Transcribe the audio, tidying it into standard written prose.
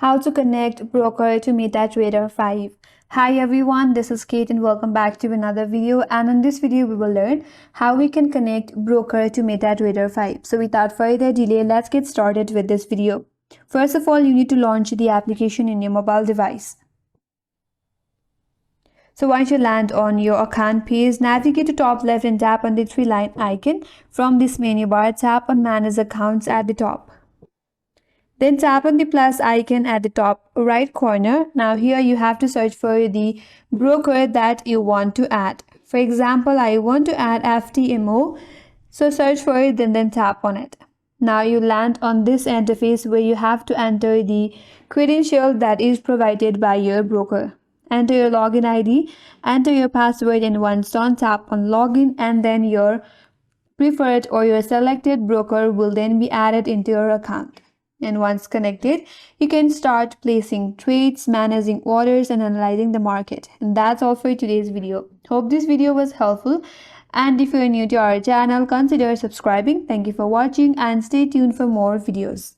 How to connect broker to MetaTrader 5. Hi everyone, this is Kate and welcome back to another video, and in this video we will learn how we can connect broker to MetaTrader 5. So without further delay, let's get started with this video. First of all, you need to launch the application in your mobile device. So once you land on your account page, navigate to top left and tap on the three-line icon. From this menu bar, tap on Manage Accounts at the top. Then tap on the plus icon at the top right corner. Now here you have to search for the broker that you want to add. For example, I want to add FTMO. So search for it, then tap on it. Now you land on this interface where you have to enter the credential that is provided by your broker. Enter your login ID, enter your password, and once done, tap on login, and then your preferred or your selected broker will then be added into your account. And once connected, you can start placing trades, managing orders, and analyzing the market. And that's all for today's video. Hope this video was helpful. And if you're new to our channel, consider subscribing. Thank you for watching and stay tuned for more videos.